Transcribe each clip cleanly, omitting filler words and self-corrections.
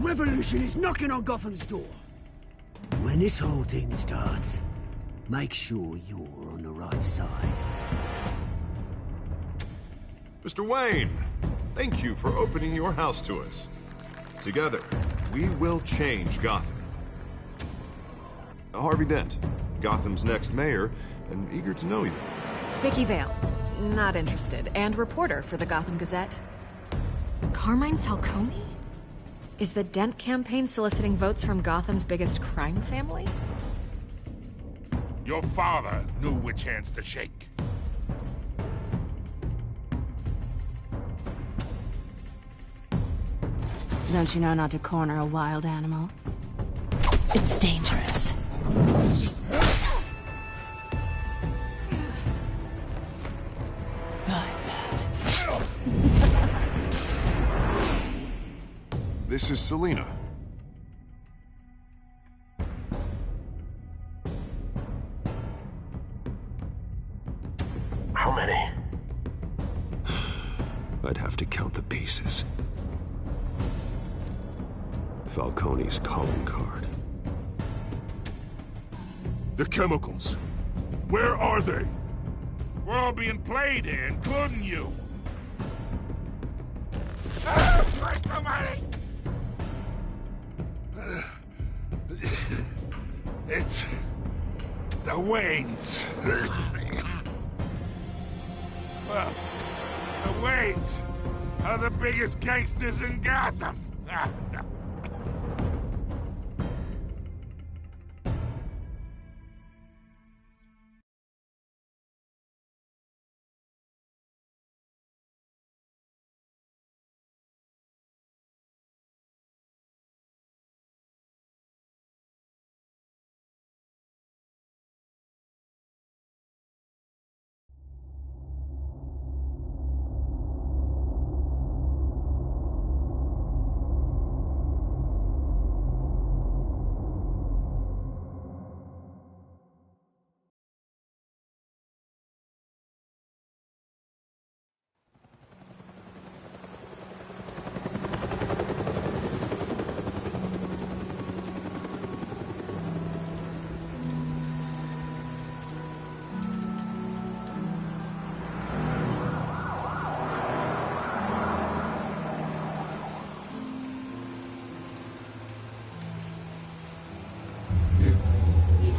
revolution is knocking on Gotham's door. When this whole thing starts, make sure you're on the right side. Mr. Wayne, thank you for opening your house to us. Together, we will change Gotham. Harvey Dent, Gotham's next mayor, and eager to know you. Vicky Vale, not interested, and reporter for the Gotham Gazette. Carmine Falcone? Is the Dent campaign soliciting votes from Gotham's biggest crime family? Your father knew which hands to shake. Don't you know not to corner a wild animal? It's dangerous. This is Selina. How many? I'd have to count the pieces. Falcone's calling card. The chemicals. Where are they? We're all being played here, including you. Where's the money? It's the Waynes. Well, the Waynes are the biggest gangsters in Gotham.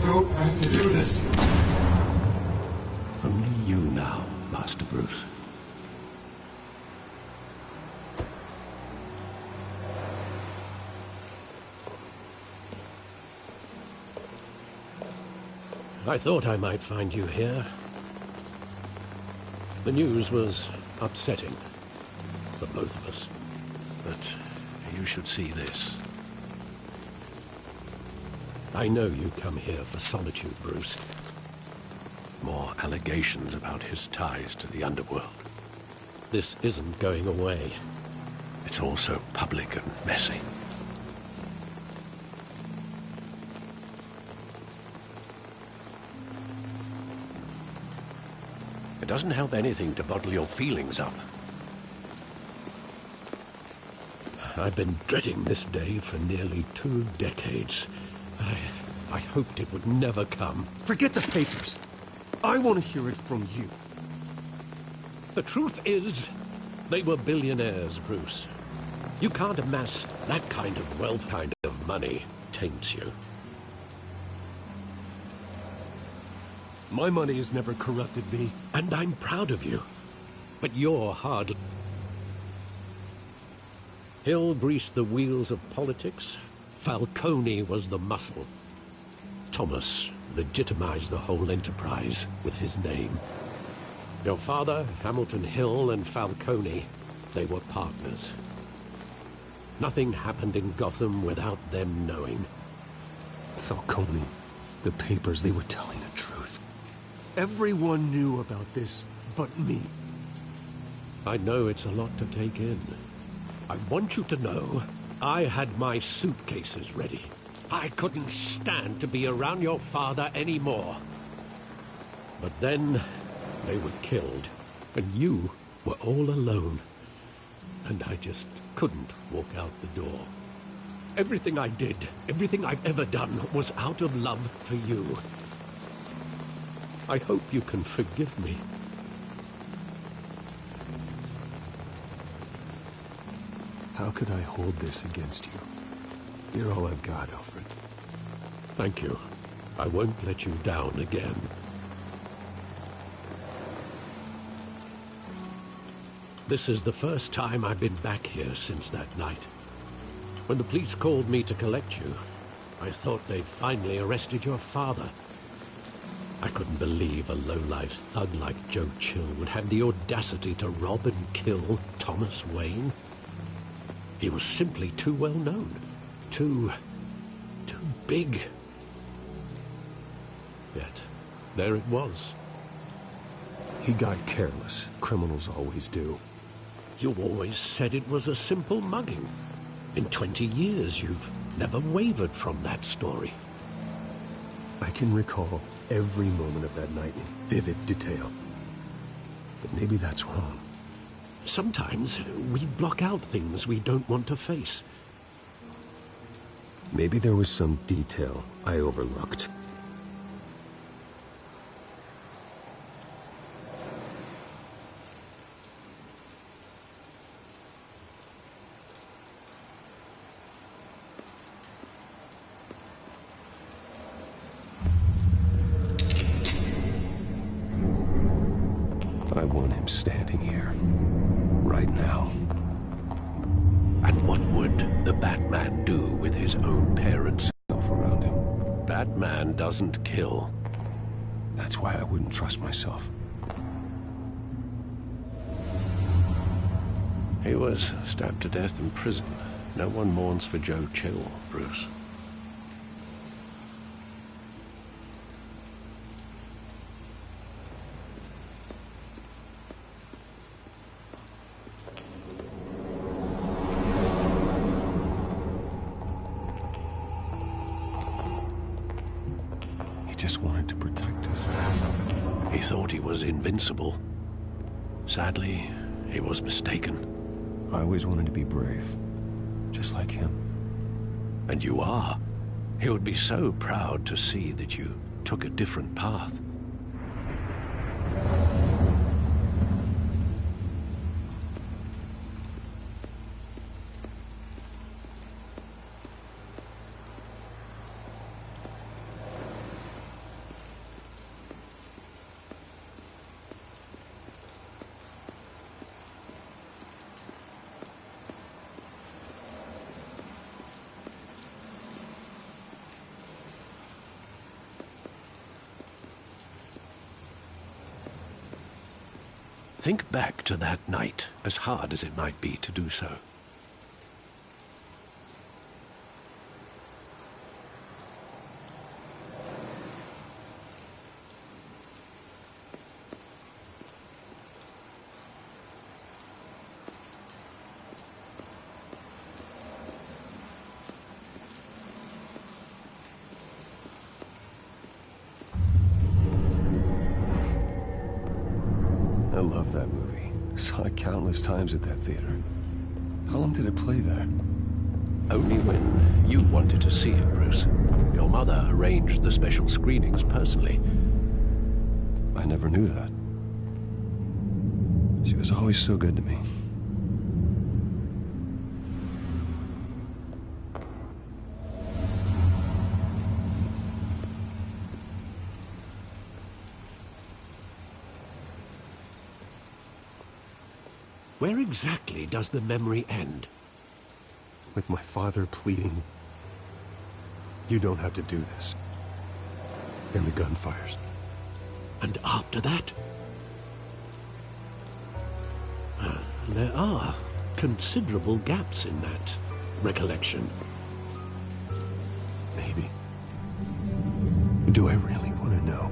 don't have to do this. Only you now, Master Bruce. I thought I might find you here. The news was upsetting for both of us. But you should see this. I know you come here for solitude, Bruce. More allegations about his ties to the underworld. This isn't going away. It's also public and messy. It doesn't help anything to bottle your feelings up. I've been dreading this day for nearly 2 decades. I hoped it would never come. Forget the papers. I want to hear it from you. The truth is, they were billionaires, Bruce. You can't amass that kind of wealth. Kind of money taints you. My money has never corrupted me. And I'm proud of you. But you're hardly... Hill greased the wheels of politics. Falcone was the muscle. Thomas legitimized the whole enterprise with his name. Your father, Hamilton Hill, and Falcone, they were partners. Nothing happened in Gotham without them knowing. Falcone, the papers, they were telling the truth. Everyone knew about this but me. I know it's a lot to take in. I want you to know I had my suitcases ready. I couldn't stand to be around your father anymore. But then they were killed, and you were all alone. And I just couldn't walk out the door. Everything I did, everything I've ever done, was out of love for you. I hope you can forgive me. How could I hold this against you? You're all I've got, Alfred. Thank you. I won't let you down again. This is the first time I've been back here since that night. When the police called me to collect you, I thought they'd finally arrested your father. I couldn't believe a low-life thug like Joe Chill would have the audacity to rob and kill Thomas Wayne. He was simply too well known. Too big. Yet, there it was. He got careless. Criminals always do. You always said it was a simple mugging. In 20 years, you've never wavered from that story. I can recall every moment of that night in vivid detail. But maybe that's wrong. Sometimes we block out things we don't want to face. Maybe there was some detail I overlooked. I want him standing here, right now. And what would the Batman do with his own parents Around him. Batman doesn't kill. That's why I wouldn't trust myself. He was stabbed to death in prison. No one mourns for Joe Chill, Bruce. Just wanted to protect us. He thought he was invincible. Sadly, he was mistaken. I always wanted to be brave, just like him. And you are. He would be so proud to see that you took a different path. Think back to that night, as hard as it might be to do so. I love that movie. Saw it countless times at that theater. How long did it play there? Only when you wanted to see it, Bruce. Your mother arranged the special screenings personally. I never knew that. She was always so good to me. Where exactly does the memory end? With my father pleading, "You don't have to do this." And the gun fires. And after that? There are considerable gaps in that recollection. Maybe. Do I really want to know?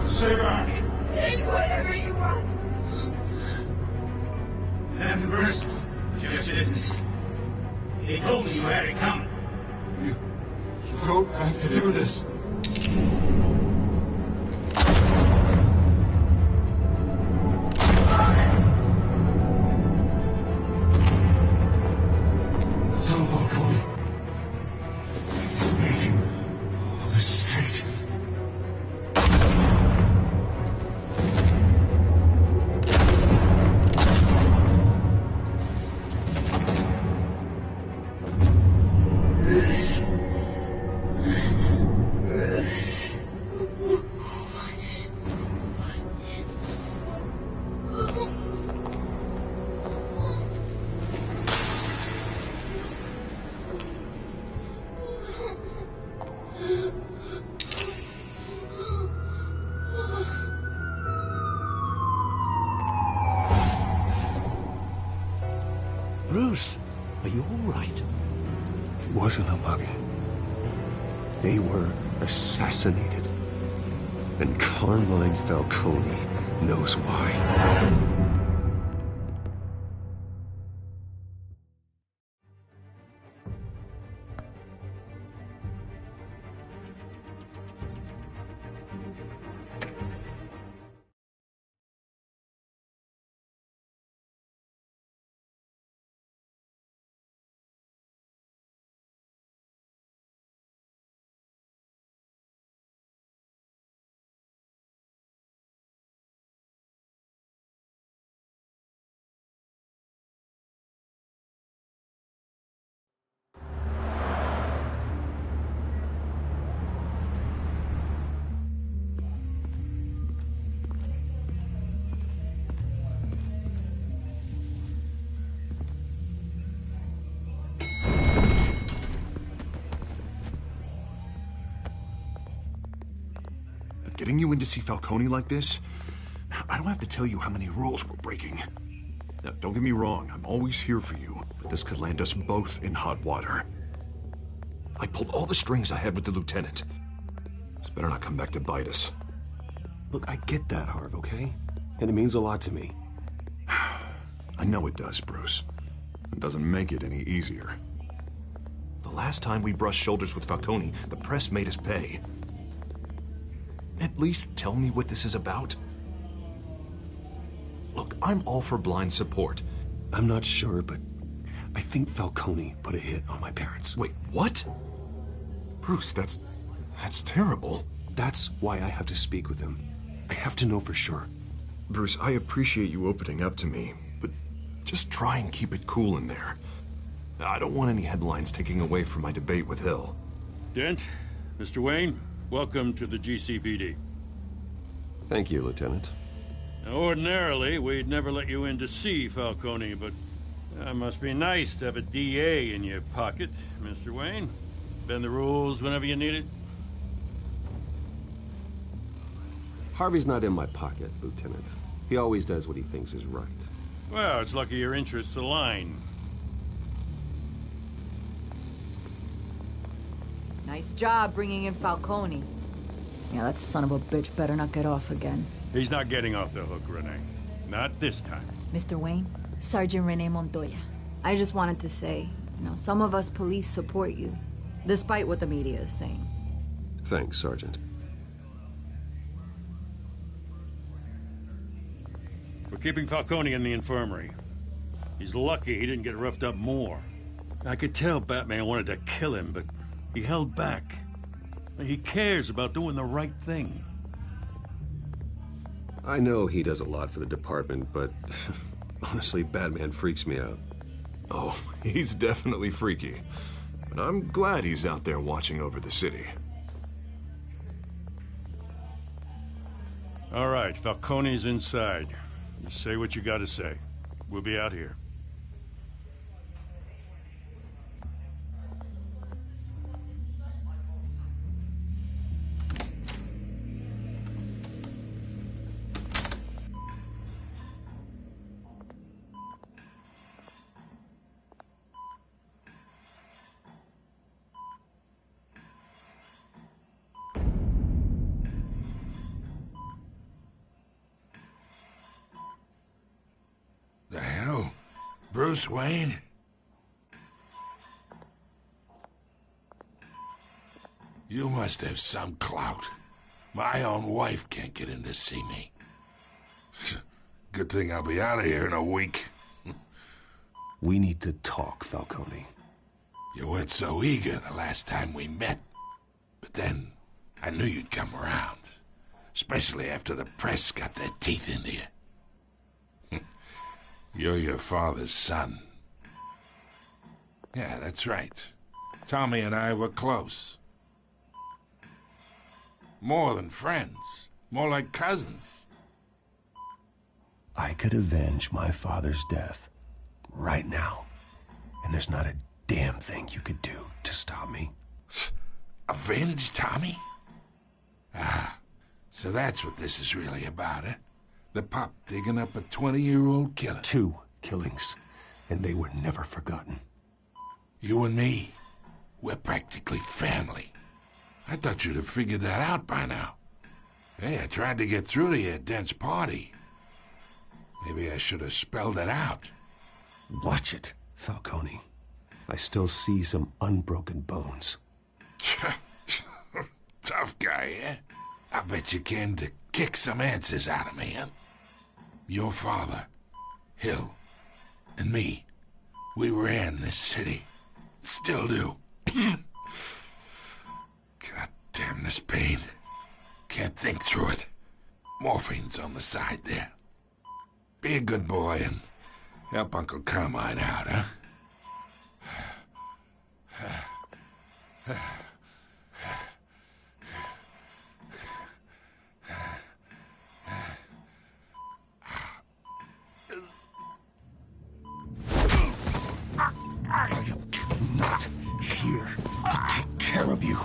Stay back! Nothing personal. Just business. He told me you had it coming. You don't have to do this. Tell Falcone. He's making a mistake. Bruce, are you all right? It wasn't a mug. They were assassinated. And Carmine Falcone knows why. Getting you in to see Falcone like this? I don't have to tell you how many rules we're breaking. Now, don't get me wrong, I'm always here for you, but this could land us both in hot water. I pulled all the strings I had with the lieutenant. This better not come back to bite us. Look, I get that, Harv, okay? And it means a lot to me. I know it does, Bruce. It doesn't make it any easier. The last time we brushed shoulders with Falcone, the press made us pay. At least tell me what this is about. Look, I'm all for blind support. I'm not sure, but I think Falcone put a hit on my parents. Wait, what? Bruce, that's terrible. That's why I have to speak with him. I have to know for sure. Bruce, I appreciate you opening up to me, but just try and keep it cool in there. I don't want any headlines taking away from my debate with Hill. Dent, Mr. Wayne, welcome to the GCPD. Thank you, Lieutenant. Now, ordinarily, we'd never let you in to see Falcone, but it must be nice to have a DA in your pocket, Mr. Wayne. Bend the rules whenever you need it. Harvey's not in my pocket, Lieutenant. He always does what he thinks is right. Well, it's lucky your interests align. Nice job bringing in Falcone. Yeah, that son of a bitch better not get off again. He's not getting off the hook, Renee. Not this time. Mr. Wayne, Sergeant Renee Montoya. I just wanted to say, some of us police support you, despite what the media is saying. Thanks, Sergeant. We're keeping Falcone in the infirmary. He's lucky he didn't get roughed up more. I could tell Batman wanted to kill him, but he held back. He cares about doing the right thing. I know he does a lot for the department, but honestly, Batman freaks me out. Oh, he's definitely freaky. But I'm glad he's out there watching over the city. All right, Falcone's inside. You say what you gotta say. We'll be out here. The hell? Bruce Wayne? You must have some clout. My own wife can't get in to see me. Good thing I'll be out of here in a week. We need to talk, Falcone. You weren't so eager the last time we met. But then, I knew you'd come around. Especially after the press got their teeth into you. You're your father's son. Yeah, that's right. Tommy and I were close. More than friends. More like cousins. I could avenge my father's death right now. And there's not a damn thing you could do to stop me. Avenge Tommy? Ah, so that's what this is really about, eh? The pup digging up a 20-year-old killer. 2 killings, and they were never forgotten. You and me, we're practically family. I thought you'd have figured that out by now. Hey, I tried to get through to you at Dent's party. Maybe I should have spelled it out. Watch it, Falcone. I still see some unbroken bones. Tough guy, eh? I bet you came to kick some answers out of me, huh? Your father, Hill, and me, we ran this city. Still do. God damn this pain. Can't think through it. Morphine's on the side there. Be a good boy and help Uncle Carmine out, huh? I am not here to take care of you.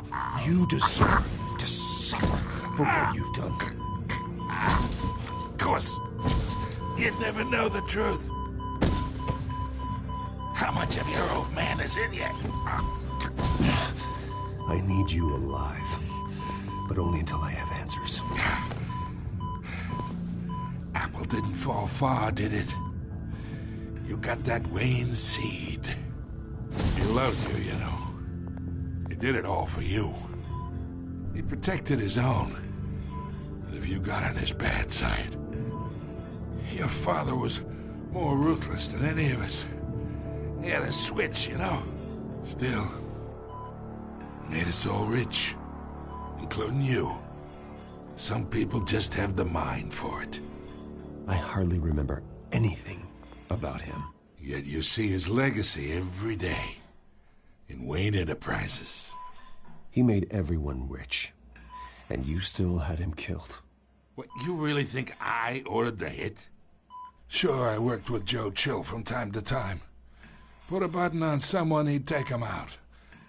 You deserve to suffer for what you've done. Of course. You'd never know the truth. How much of your old man is in you? I need you alive, but only until I have answers. Apple didn't fall far, did it? You got that Wayne seed. He loved you, you know. He did it all for you. He protected his own. And if you got on his bad side, your father was more ruthless than any of us. He had a switch, you know. Still, made us all rich, including you. Some people just have the mind for it. I hardly remember anything about him. Yet you see his legacy every day in Wayne Enterprises. He made everyone rich, and you still had him killed. What, you really think I ordered the hit? Sure, I worked with Joe Chill from time to time. Put a button on someone, he'd take him out.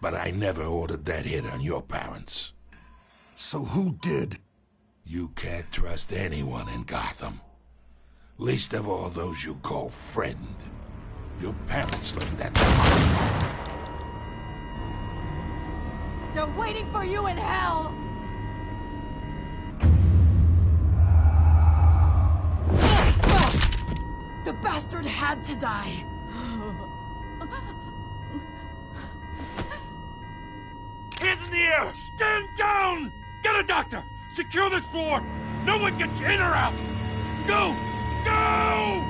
But I never ordered that hit on your parents. So who did? You can't trust anyone in Gotham. Least of all those you call friend. Your parents learned that. They're waiting for you in hell! The bastard had to die. Hands in the air! Stand down! Get a doctor! Secure this floor! No one gets in or out! Go! Go!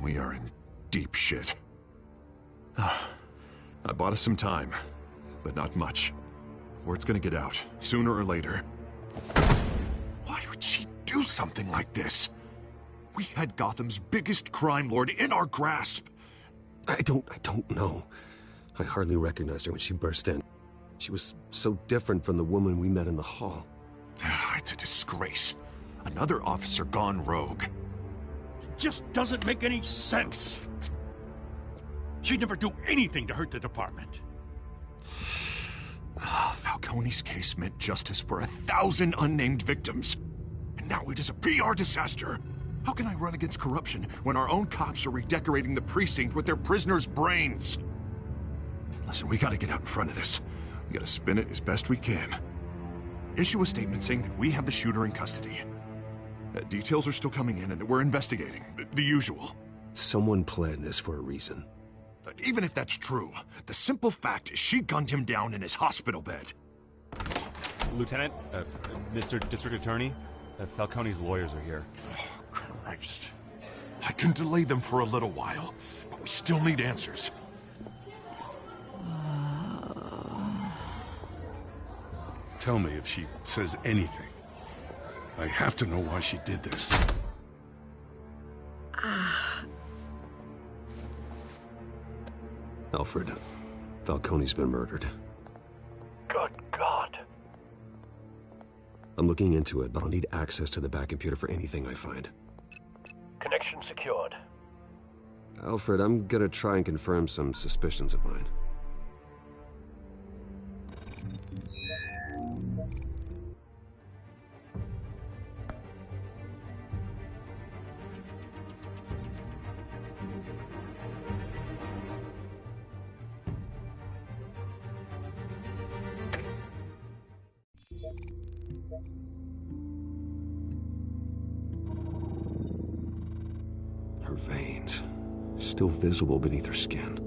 We are in deep shit. I bought us some time, but not much. Word's gonna get out, sooner or later. Why would she do something like this? We had Gotham's biggest crime lord in our grasp. I don't know. I hardly recognized her when she burst in. She was so different from the woman we met in the hall. It's a disgrace. Another officer gone rogue. just doesn't make any sense. She'd never do anything to hurt the department. Falcone's case meant justice for 1,000 unnamed victims. And now it is a PR disaster. How can I run against corruption when our own cops are redecorating the precinct with their prisoners' brains? Listen, we gotta get out in front of this. We gotta spin it as best we can. Issue a statement saying that we have the shooter in custody. Details are still coming in and that we're investigating. The usual. Someone planned this for a reason. Even if that's true, the simple fact is she gunned him down in his hospital bed. Lieutenant, Mr. District Attorney, Falcone's lawyers are here. Oh, Christ. I can delay them for a little while, but we still need answers. Tell me if she says anything. I have to know why she did this. Alfred, Falcone's been murdered. Good God. I'm looking into it, but I'll need access to the back computer for anything I find. Connection secured. Alfred, I'm gonna try and confirm some suspicions of mine. Her veins, still visible beneath her skin.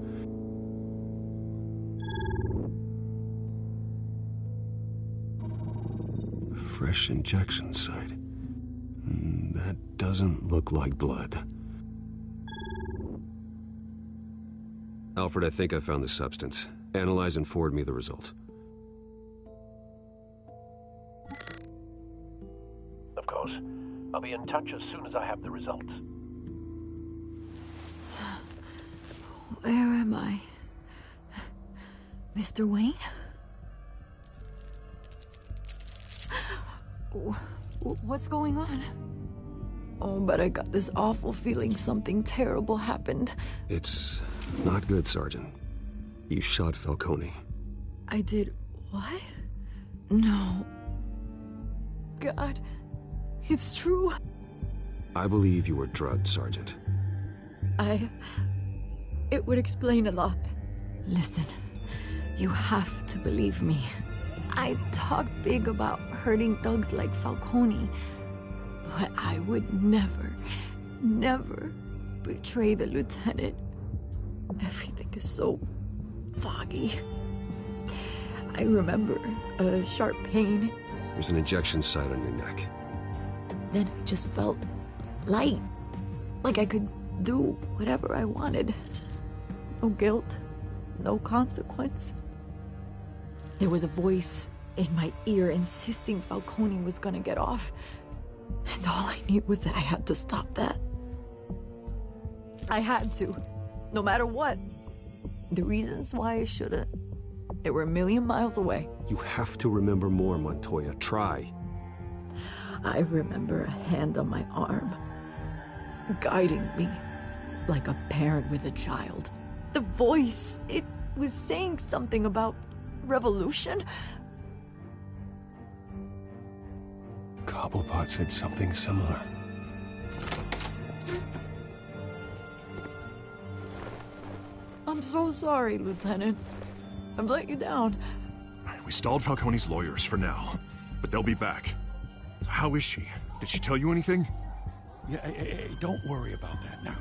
Fresh injection site. That doesn't look like blood. Alfred, I think I found the substance. Analyze and forward me the result. Of course. I'll be in touch as soon as I have the results. Where am I? Mr. Wayne? What's going on? Oh, but I got this awful feeling something terrible happened. It's not good, Sergeant. You shot Falcone. I did what? No. God, it's true. I believe you were drugged, Sergeant. It would explain a lot. Listen, you have to believe me. I talked big about hurting thugs like Falcone, but I would never, never betray the lieutenant. Everything is so foggy. I remember a sharp pain. There's an injection site on your neck. Then I just felt light, like I could do whatever I wanted. No guilt, no consequence. There was a voice in my ear insisting Falcone was gonna get off. And all I knew was that I had to stop that. I had to, no matter what. The reasons why I shouldn't, they were a million miles away. You have to remember more, Montoya. Try. I remember a hand on my arm, guiding me like a parent with a child. The voice, it was saying something about revolution. Cobblepot said something similar. I'm so sorry, Lieutenant. I've let you down. We stalled Falcone's lawyers for now, but they'll be back. So how is she? Did she tell you anything? Yeah, hey, don't worry about that now.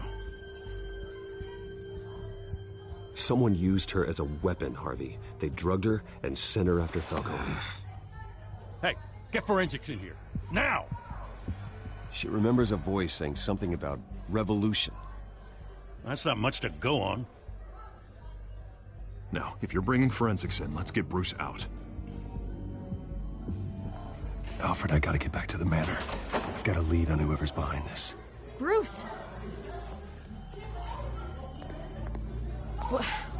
Someone used her as a weapon, Harvey. They drugged her and sent her after Falcone. Hey, get forensics in here. Now! She remembers a voice saying something about revolution. That's not much to go on. Now, if you're bringing forensics in, let's get Bruce out. Alfred, I gotta get back to the manor. I've got a lead on whoever's behind this. Bruce!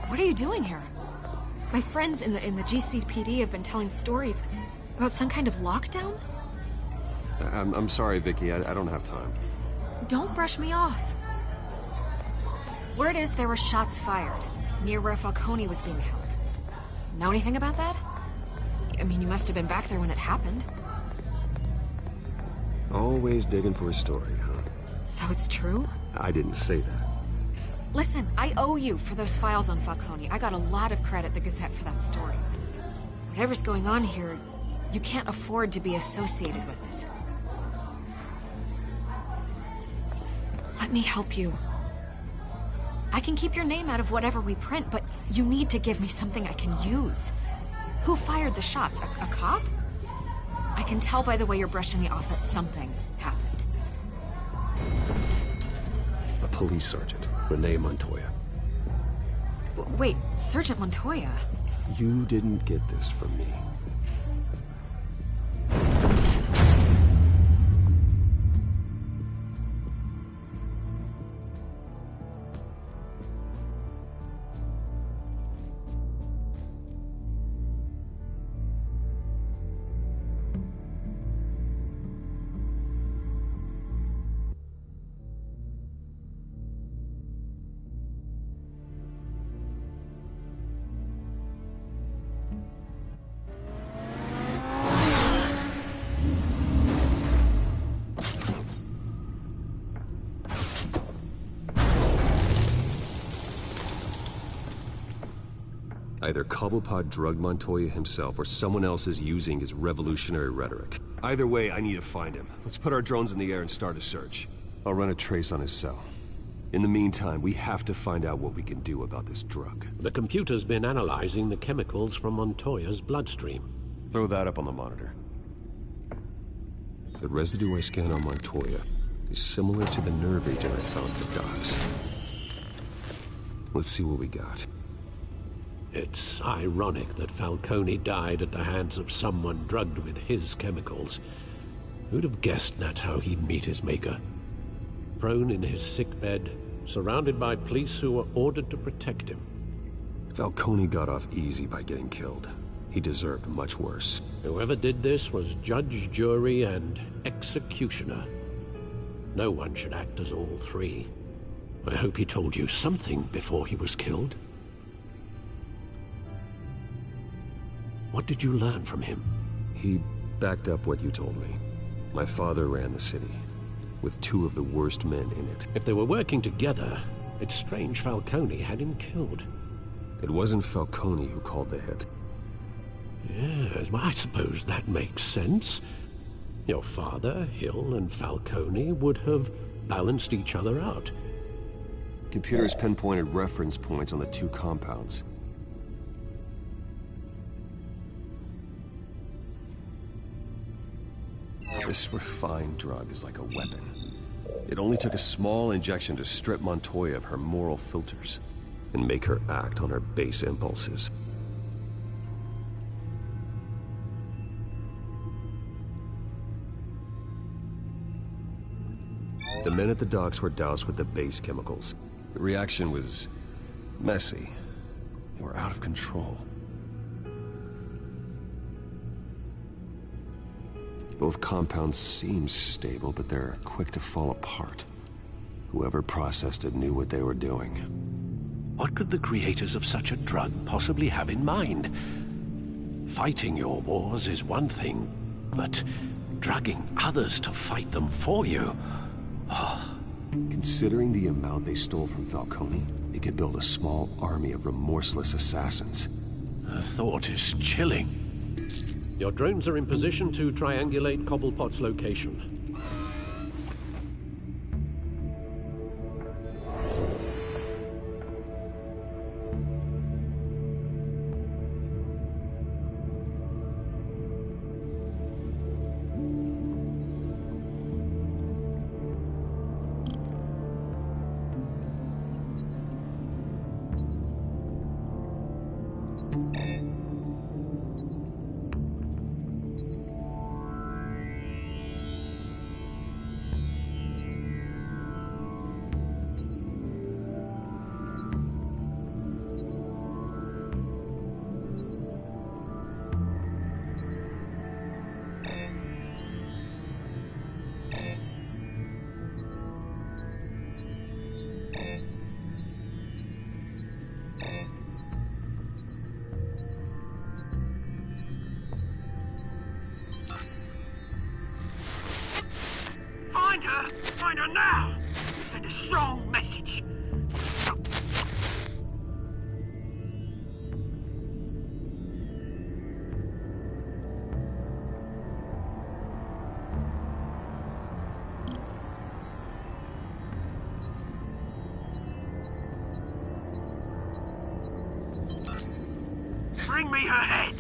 What are you doing here? My friends in the GCPD have been telling stories about some kind of lockdown? I'm sorry, Vicky. I don't have time. Don't brush me off. Word is there were shots fired near where Falcone was being held. Know anything about that? I mean, you must have been back there when it happened. Always digging for a story, huh? So it's true? I didn't say that. Listen, I owe you for those files on Falcone. I got a lot of credit at the Gazette for that story. Whatever's going on here, you can't afford to be associated with it. Let me help you. I can keep your name out of whatever we print, but you need to give me something I can use. Who fired the shots? A cop? I can tell by the way you're brushing me off that something happened. A police sergeant, Renee Montoya. Wait, Sergeant Montoya? You didn't get this from me. Either Cobblepot drugged Montoya himself, or someone else is using his revolutionary rhetoric. Either way, I need to find him. Let's put our drones in the air and start a search. I'll run a trace on his cell. In the meantime, we have to find out what we can do about this drug. The computer's been analyzing the chemicals from Montoya's bloodstream. Throw that up on the monitor. The residue I scanned on Montoya is similar to the nerve agent I found at the docks. Let's see what we got. It's ironic that Falcone died at the hands of someone drugged with his chemicals. Who'd have guessed that's how he'd meet his maker? Prone in his sickbed, surrounded by police who were ordered to protect him. Falcone got off easy by getting killed. He deserved much worse. Whoever did this was judge, jury, and executioner. No one should act as all three. I hope he told you something before he was killed. What did you learn from him? He backed up what you told me. My father ran the city, with two of the worst men in it. If they were working together, it's strange Falcone had him killed. It wasn't Falcone who called the hit. Yes, well, I suppose that makes sense. Your father, Hill, and Falcone would have balanced each other out. Computers pinpointed reference points on the two compounds. This refined drug is like a weapon. It only took a small injection to strip Montoya of her moral filters and make her act on her base impulses. The men at the docks were doused with the base chemicals. The reaction was messy. They were out of control. Both compounds seem stable, but they're quick to fall apart. Whoever processed it knew what they were doing. What could the creators of such a drug possibly have in mind? Fighting your wars is one thing, but drugging others to fight them for you? Oh. Considering the amount they stole from Falcone, they could build a small army of remorseless assassins. The thought is chilling. Your drones are in position to triangulate Cobblepot's location. Bring me her head!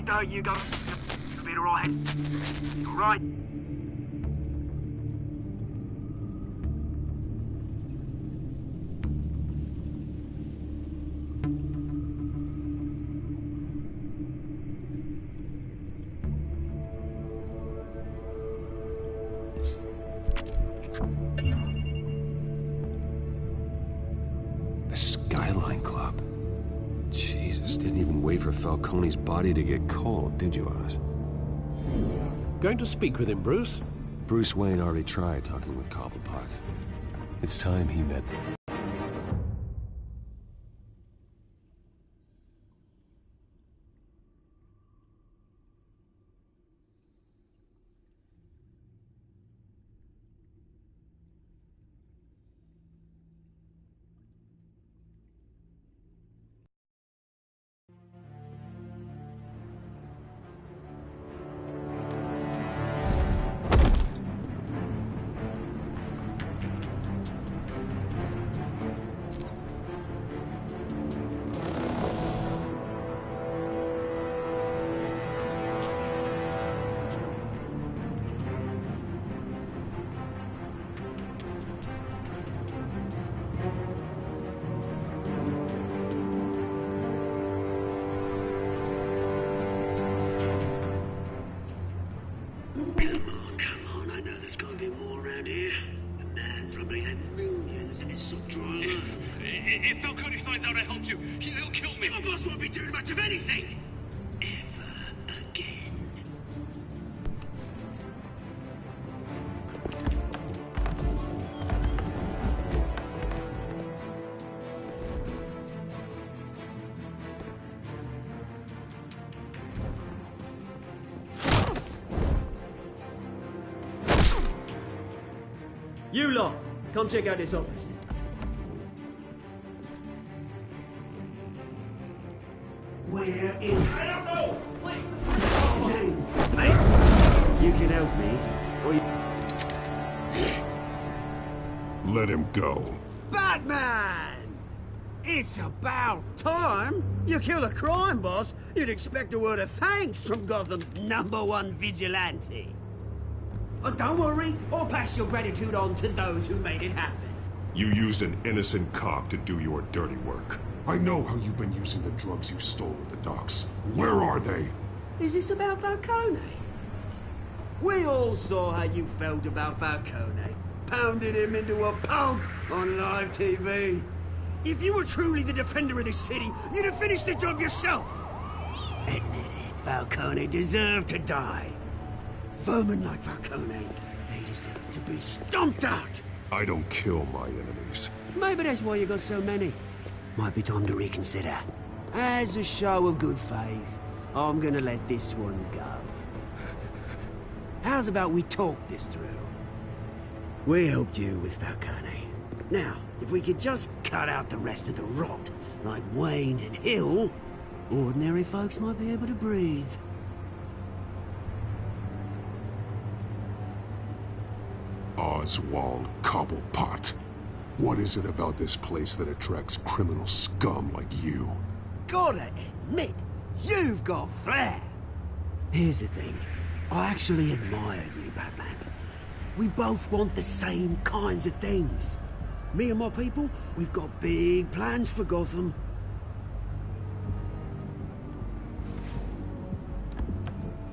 There you go. You'll be alright. You're right. The Skyline Club. Jesus, didn't even wait for Falcone's body to get cold, did you, Oz? Going to speak with him, Bruce? Bruce Wayne already tried talking with Cobblepot. It's time he met them. If Falcone finds out I helped you, he'll kill me. My boss won't be doing much of anything. Ever again. You lot, come check out this office. We're in. I don't know. Please. Names, mate. You can help me, or you... Let him go. Batman! It's about time. You kill a crime boss, you'd expect a word of thanks from Gotham's #1 vigilante. Oh, don't worry, I'll pass your gratitude on to those who made it happen. You used an innocent cop to do your dirty work. I know how you've been using the drugs you stole at the docks. Where are they? Is this about Falcone? We all saw how you felt about Falcone. Pounded him into a pulp on live TV. If you were truly the defender of this city, you'd have finished the job yourself. Admit it, Falcone deserved to die. Vermin like Falcone, they deserve to be stomped out. I don't kill my enemies. Maybe that's why you got so many. Might be time to reconsider. As a show of good faith, I'm gonna let this one go. How's about we talk this through? We helped you with Falcone. Now, if we could just cut out the rest of the rot, like Wayne and Hill, ordinary folks might be able to breathe. Oswald Cobblepot. What is it about this place that attracts criminal scum like you? Gotta admit, you've got flair. Here's the thing. I actually admire you, Batman. We both want the same kinds of things. Me and my people, we've got big plans for Gotham.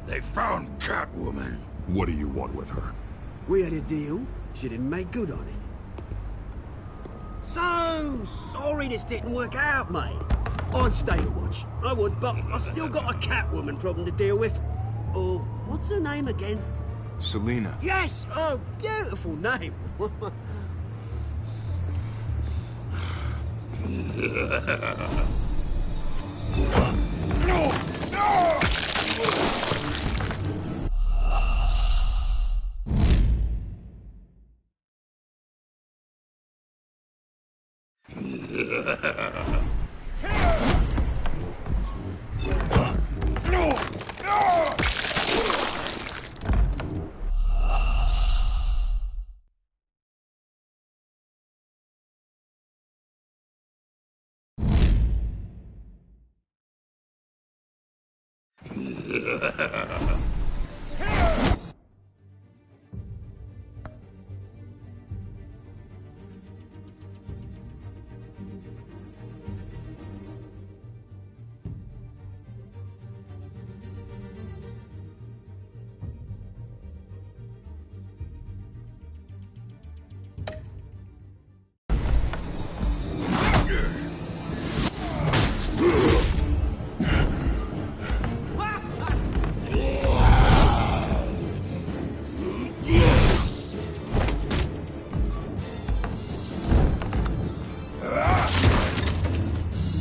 They found Catwoman. What do you want with her? We had a deal. She didn't make good on it. So sorry this didn't work out, mate. I'd stay to watch. I would, but I still got a Catwoman problem to deal with. Oh, what's her name again? Selina. Yes! Oh, beautiful name.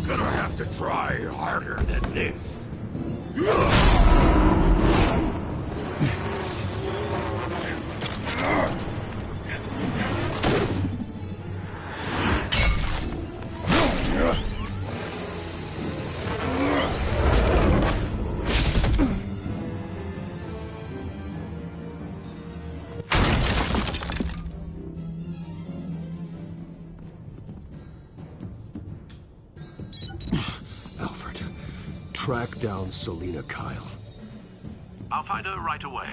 Gonna have to try harder than this. Alfred, track down Selina Kyle. I'll find her right away.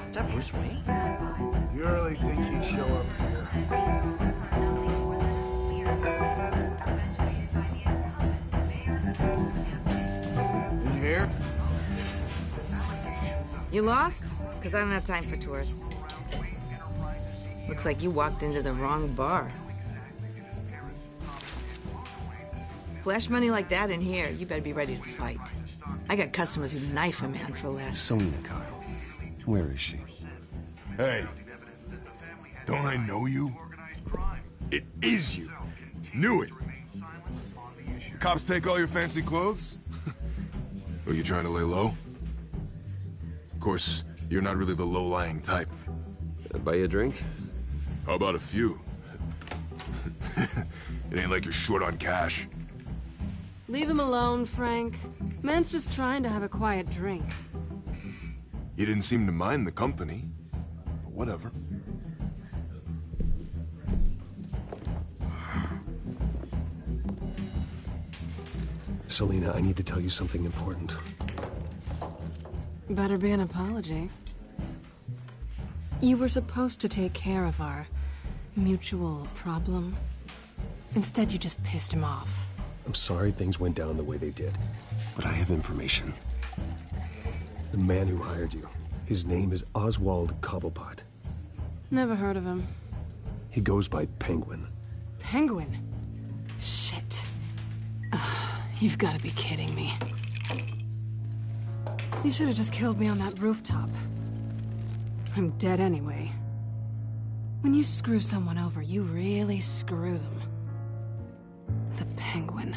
Is that Bruce Wayne? You really think he'd show up here? Did you hear? You lost? Because I don't have time for tourists. Looks like you walked into the wrong bar. Flash money like that in here, you better be ready to fight. I got customers who knife a man for less. Selina Kyle. Where is she? Hey. Don't I know you? It is you. Knew it. The cops take all your fancy clothes? Are you trying to lay low? Of course, you're not really the low-lying type. Buy you a drink? How about a few? It ain't like you're short on cash. Leave him alone, Frank. Man's just trying to have a quiet drink. You didn't seem to mind the company, but whatever. Selina, I need to tell you something important. Better be an apology. You were supposed to take care of our mutual problem. Instead, you just pissed him off. I'm sorry things went down the way they did, but I have information. The man who hired you, his name is Oswald Cobblepot. Never heard of him. He goes by Penguin. Penguin? Shit. Ugh, you've got to be kidding me. You should have just killed me on that rooftop. I'm dead anyway. When you screw someone over, you really screw them. The Penguin.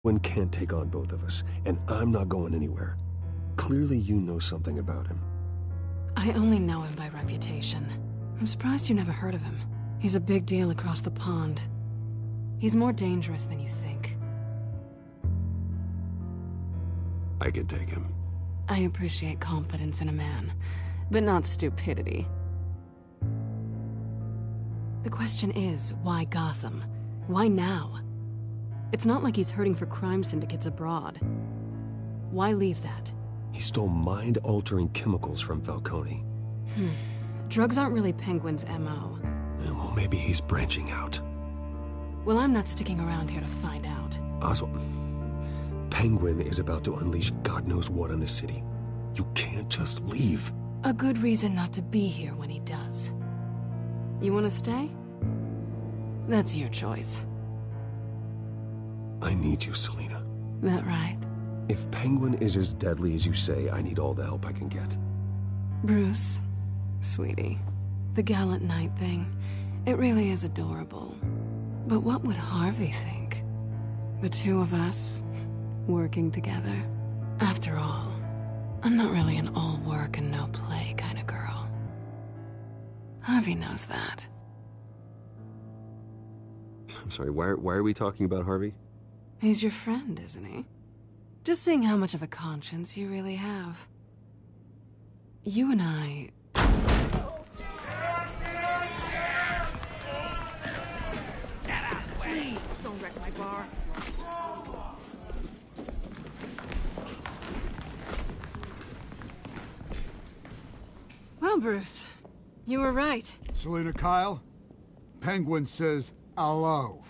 One can't take on both of us, and I'm not going anywhere. Clearly you know something about him. I only know him by reputation. I'm surprised you never heard of him. He's a big deal across the pond. He's more dangerous than you think. I can take him. I appreciate confidence in a man, but not stupidity. The question is, why Gotham? Why now? It's not like he's hurting for crime syndicates abroad. Why leave that? He stole mind-altering chemicals from Falcone. Drugs aren't really Penguin's MO. Well, maybe he's branching out. Well, I'm not sticking around here to find out. Oswald, Penguin is about to unleash God knows what on the city. You can't just leave. A good reason not to be here when he does. You want to stay? That's your choice. I need you, Selina. That right? If Penguin is as deadly as you say, I need all the help I can get. Bruce, sweetie, the gallant knight thing, it really is adorable. But what would Harvey think? The two of us, working together. After all, I'm not really an all work and no play kind of girl. Harvey knows that. I'm sorry, why are we talking about Harvey? He's your friend, isn't he? Just seeing how much of a conscience you really have. You and I... Please, don't wreck my bar. Well, Bruce, you were right. Selina Kyle, Penguin says hello.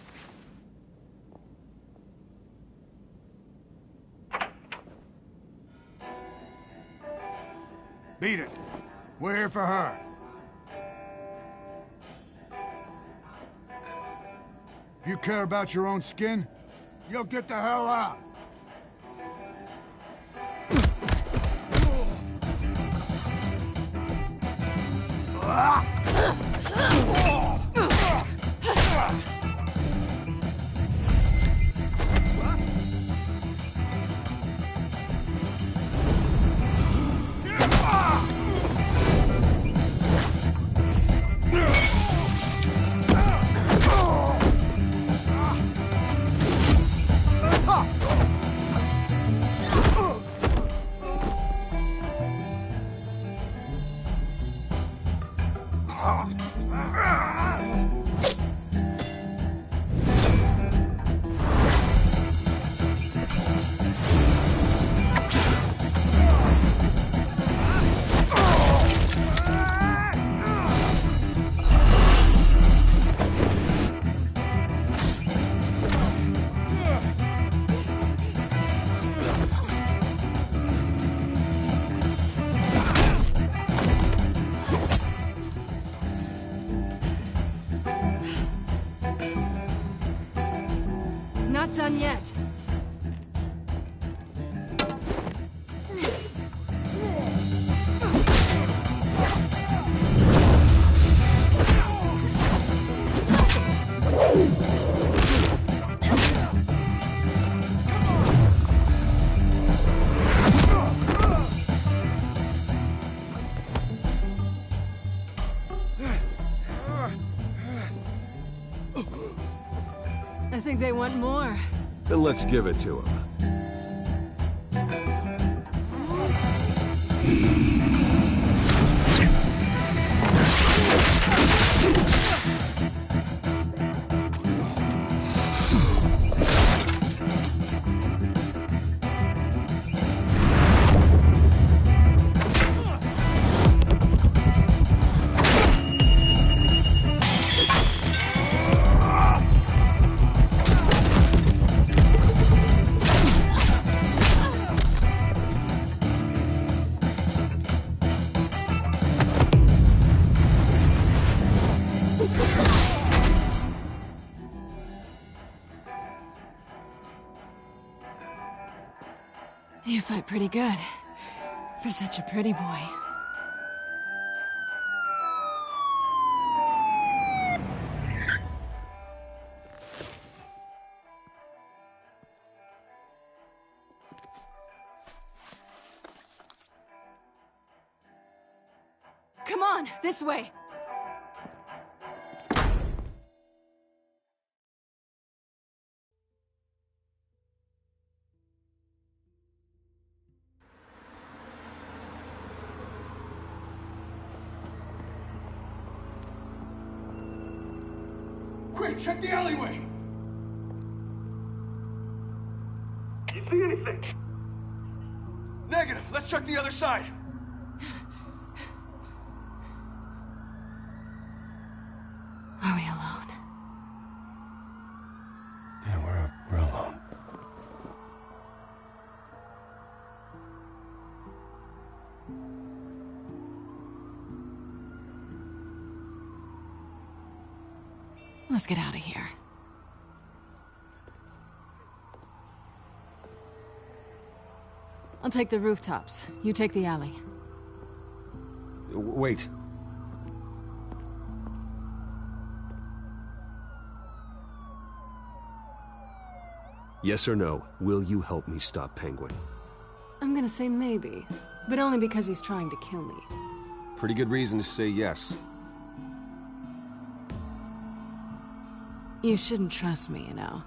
Beat it. We're here for her. If you care about your own skin, you'll get the hell out. Not done yet. I think they want more. Then let's give it to them. You fight pretty good. For such a pretty boy. Come on, this way. Quick, check the alleyway! You see anything? Negative. Let's check the other side. Are we alone? Yeah, we're alone. Let's get out of here. I'll take the rooftops. You take the alley. Wait. Yes or no, will you help me stop Penguin? I'm gonna say maybe, but only because he's trying to kill me. Pretty good reason to say yes. You shouldn't trust me, you know.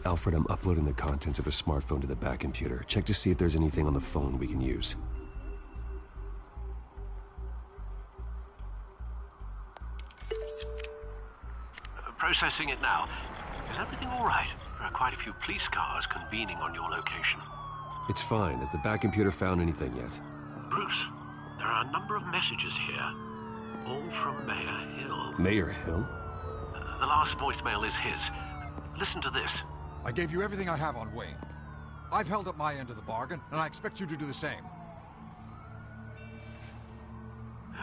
Alfred, I'm uploading the contents of a smartphone to the back computer. Check to see if there's anything on the phone we can use. Processing it now. Is everything all right? There are quite a few police cars convening on your location. It's fine. Has the back computer found anything yet? Bruce, there are a number of messages here. All from Mayor Hill. Mayor Hill? The last voicemail is his. Listen to this. I gave you everything I have on Wayne. I've held up my end of the bargain, and I expect you to do the same.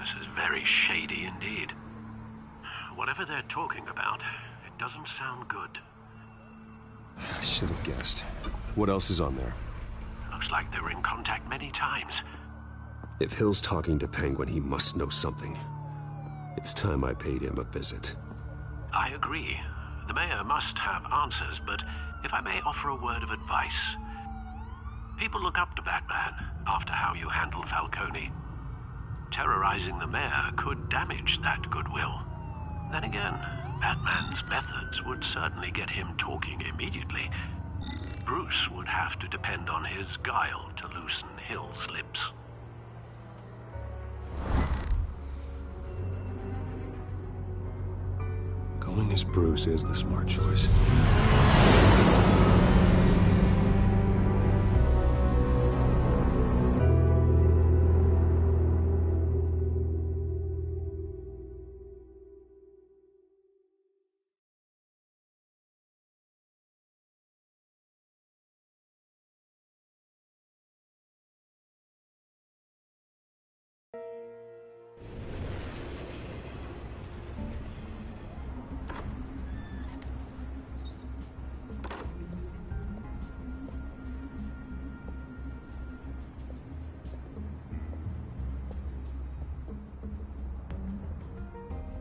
This is very shady indeed. Whatever they're talking about, it doesn't sound good. I should have guessed. What else is on there? Looks like they were in contact many times. If Hill's talking to Penguin, he must know something. It's time I paid him a visit. I agree. The mayor must have answers, but if I may offer a word of advice. People look up to Batman after how you handled Falcone. Terrorizing the mayor could damage that goodwill. Then again, Batman's methods would certainly get him talking immediately. Bruce would have to depend on his guile to loosen Hill's lips. Going as Bruce is the smart choice.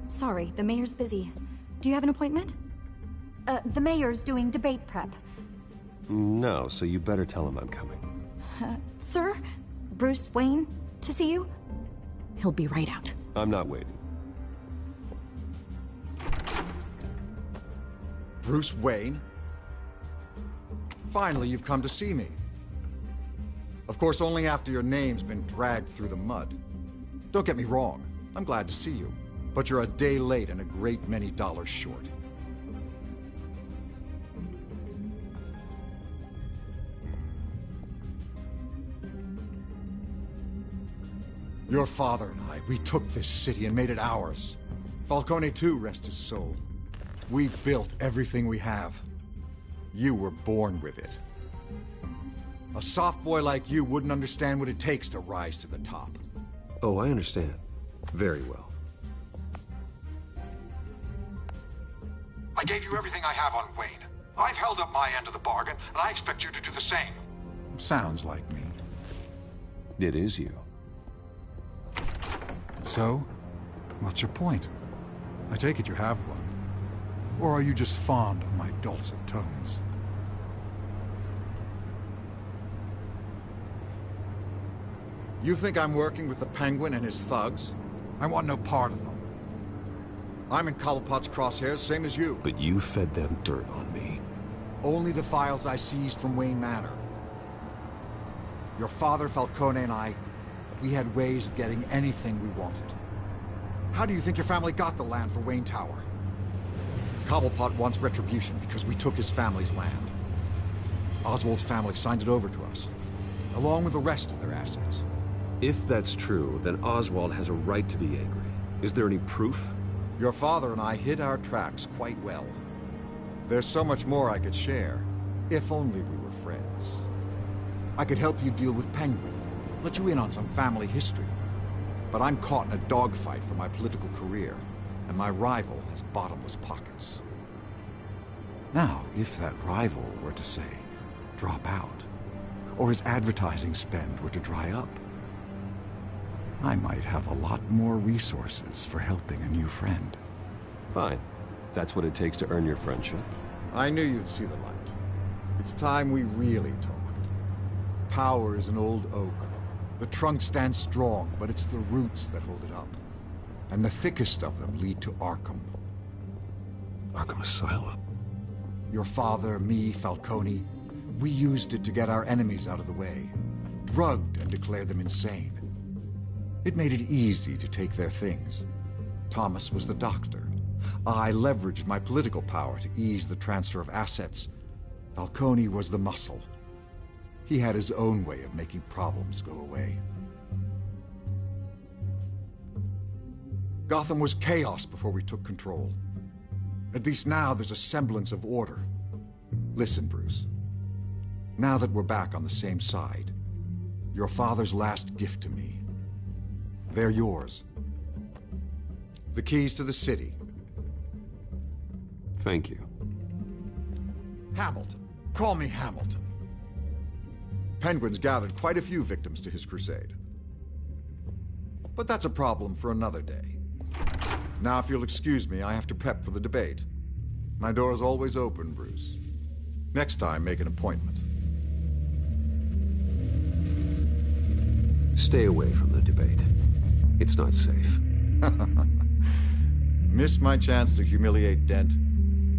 Sorry, the mayor's busy. Do you have an appointment? The mayor's doing debate prep. No, so you better tell him I'm coming. Sir? Bruce Wayne to see you? He'll be right out. I'm not waiting. Bruce Wayne? Finally, you've come to see me. Of course, only after your name's been dragged through the mud. Don't get me wrong, I'm glad to see you. But you're a day late and a great many dollars short. Your father and I, we took this city and made it ours. Falcone too, rest his soul. We built everything we have. You were born with it. A soft boy like you wouldn't understand what it takes to rise to the top. Oh, I understand. Very well. I gave you everything I have on Wayne. I've held up my end of the bargain, and I expect you to do the same. Sounds like me. It is you. So, what's your point? I take it you have one. Or are you just fond of my dulcet tones? You think I'm working with the Penguin and his thugs? I want no part of them. I'm in Cobblepot's crosshairs, same as you. But you fed them dirt on me. Only the files I seized from Wayne Manor. Your father, Falcone, and I, we had ways of getting anything we wanted. How do you think your family got the land for Wayne Tower? Cobblepot wants retribution because we took his family's land. Oswald's family signed it over to us, along with the rest of their assets. If that's true, then Oswald has a right to be angry. Is there any proof? Your father and I hid our tracks quite well. There's so much more I could share, if only we were friends. I could help you deal with Penguin, let you in on some family history. But I'm caught in a dogfight for my political career, and my rival has bottomless pockets. Now, if that rival were to say, drop out, or his advertising spend were to dry up, I might have a lot more resources for helping a new friend. Fine. That's what it takes to earn your friendship. I knew you'd see the light. It's time we really talked. Power is an old oak. The trunk stands strong, but it's the roots that hold it up. And the thickest of them lead to Arkham. Arkham Asylum? Your father, me, Falcone, we used it to get our enemies out of the way. Drugged and declared them insane. It made it easy to take their things. Thomas was the doctor. I leveraged my political power to ease the transfer of assets. Falcone was the muscle. He had his own way of making problems go away. Gotham was chaos before we took control. At least now there's a semblance of order. Listen, Bruce. Now that we're back on the same side, your father's last gift to me, they're yours. The keys to the city. Thank you. Hamilton. Call me Hamilton. Penguin's gathered quite a few victims to his crusade. But that's a problem for another day. Now, if you'll excuse me, I have to prep for the debate. My door is always open, Bruce. Next time, make an appointment. Stay away from the debate. It's not safe. Miss my chance to humiliate Dent.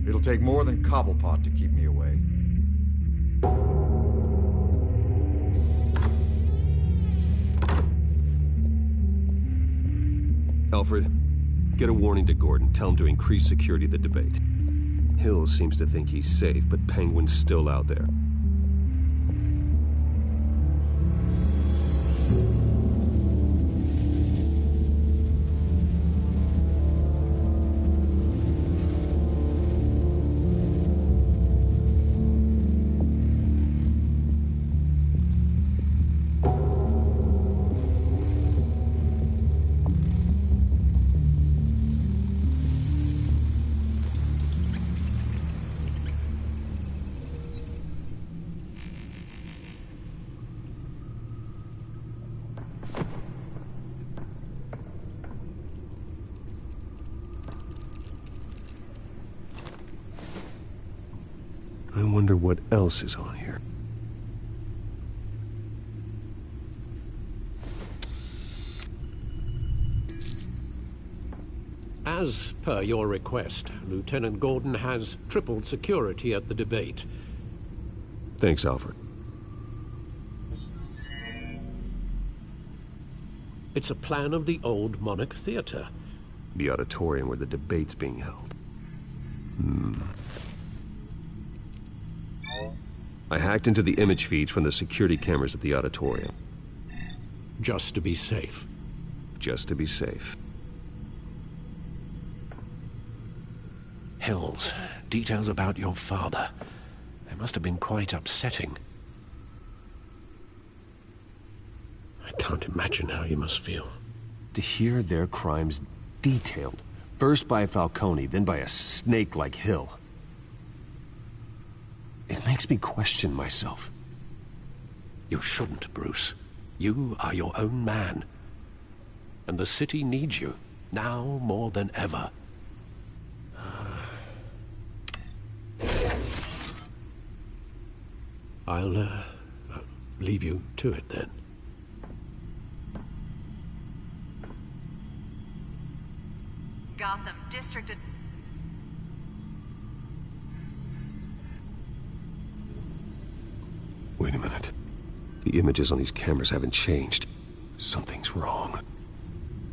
It'll take more than Cobblepot to keep me away. Alfred, get a warning to Gordon. Tell him to increase security at the debate. Hill seems to think he's safe, but Penguin's still out there. I wonder what else is on here. As per your request, Lieutenant Gordon has tripled security at the debate. Thanks, Alfred. It's a plan of the old Monarch Theater. The auditorium where the debate's being held. I hacked into the image feeds from the security cameras at the auditorium. Just to be safe. Just to be safe. Hills, details about your father. They must have been quite upsetting. I can't imagine how you must feel. To hear their crimes detailed, first by Falcone, then by a snake like Hill. It makes me question myself. You shouldn't, Bruce. You are your own man. And the city needs you, now more than ever. I'll leave you to it then. Gotham District... Wait a minute. The images on these cameras haven't changed. Something's wrong.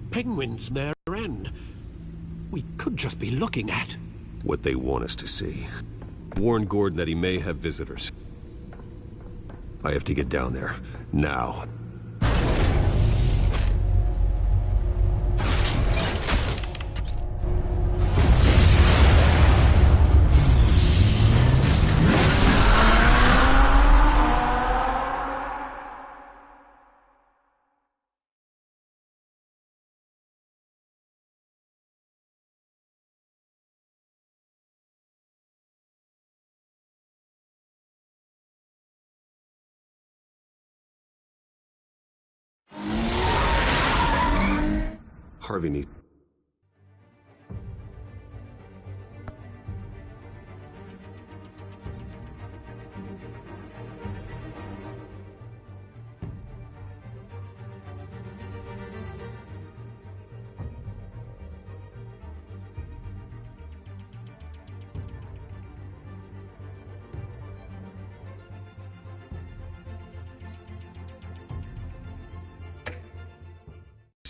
Penguin's Mare End. We could just be looking at... what they want us to see. Warn Gordon that he may have visitors. I have to get down there. Now. Harvey needs...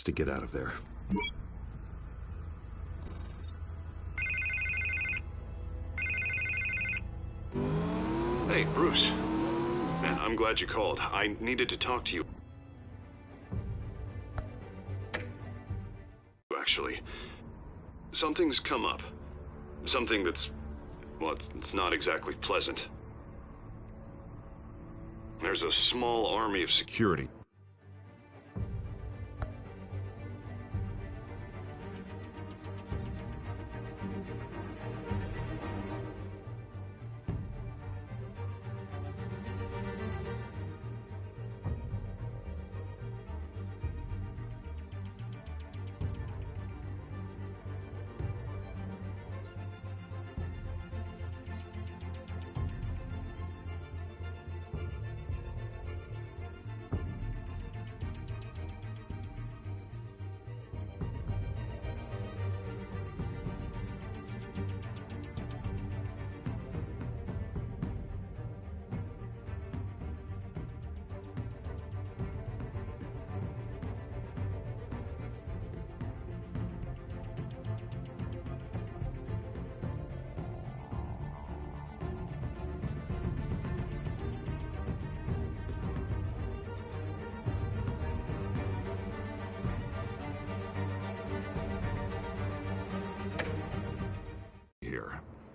to get out of there. Hey, Bruce. Man, I'm glad you called. I needed to talk to you. Actually, something's come up. Something that's... well, it's not exactly pleasant. There's a small army of security.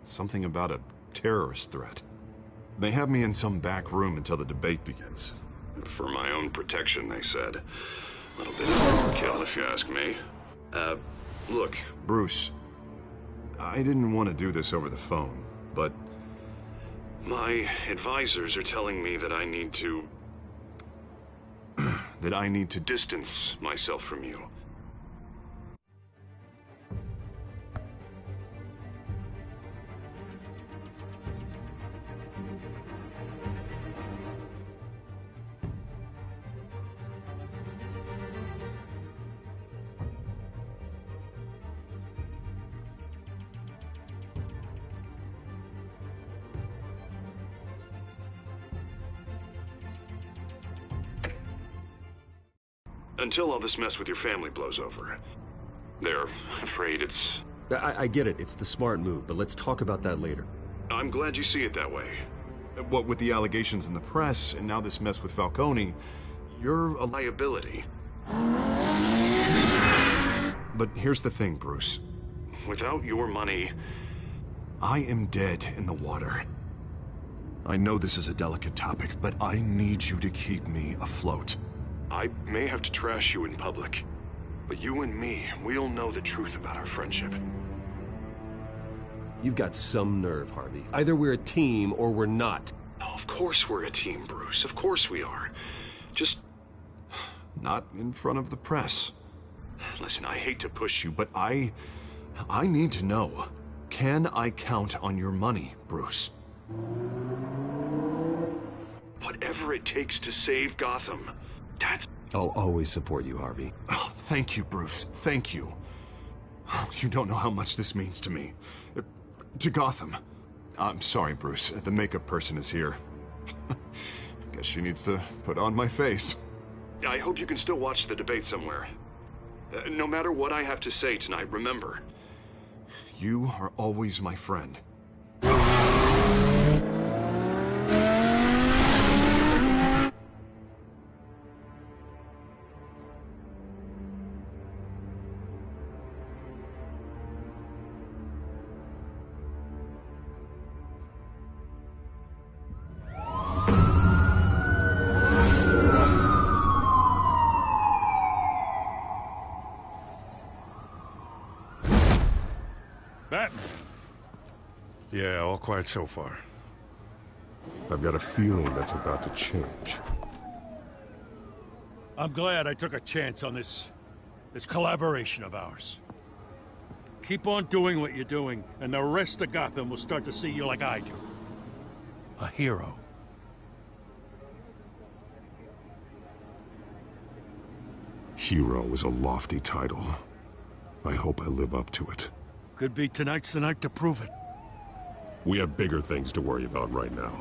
Something about a terrorist threat. They have me in some back room until the debate begins. For my own protection, they said. A little bit of overkill, if you ask me. Look, Bruce, I didn't want to do this over the phone, but my advisors are telling me that I need to... that I need to distance myself from you. Until all this mess with your family blows over. They're afraid it's... I get it. It's the smart move, but let's talk about that later. I'm glad you see it that way. What with the allegations in the press, and now this mess with Falcone, you're a liability. But here's the thing, Bruce. Without your money, I am dead in the water. I know this is a delicate topic, but I need you to keep me afloat. I may have to trash you in public, but you and me, we'll know the truth about our friendship. You've got some nerve, Harvey. Either we're a team or we're not. Oh, of course we're a team, Bruce. Of course we are. Just... not in front of the press. Listen, I hate to push you, but I need to know. Can I count on your money, Bruce? Whatever it takes to save Gotham. That's... I'll always support you, Harvey. Oh, thank you, Bruce. Thank you. You don't know how much this means to me. To Gotham. I'm sorry, Bruce. The makeup person is here. Guess she needs to put on my face. I hope you can still watch the debate somewhere. No matter what I have to say tonight, remember, you are always my friend. Batman. Yeah, all quiet so far. I've got a feeling that's about to change. I'm glad I took a chance on this collaboration of ours. Keep on doing what you're doing, and the rest of Gotham will start to see you like I do. A hero. Hero is a lofty title. I hope I live up to it. Could be tonight's the night to prove it. We have bigger things to worry about right now.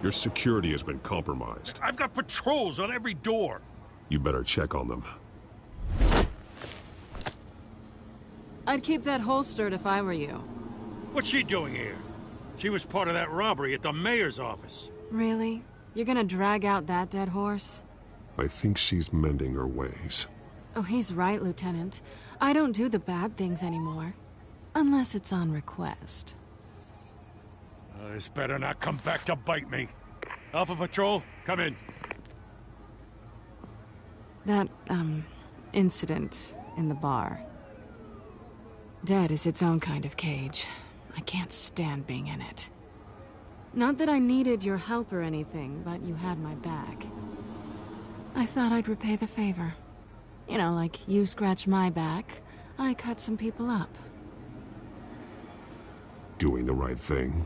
Your security has been compromised. I've got patrols on every door. You better check on them. I'd keep that holstered if I were you. What's she doing here? She was part of that robbery at the mayor's office. Really? You're gonna drag out that dead horse? I think she's mending her ways. Oh, he's right, Lieutenant. I don't do the bad things anymore. Unless it's on request. This better not come back to bite me. Alpha Patrol, come in. That, incident in the bar. Dead is its own kind of cage. I can't stand being in it. Not that I needed your help or anything, but you had my back. I thought I'd repay the favor. You know, like you scratch my back, I cut some people up. Doing the right thing.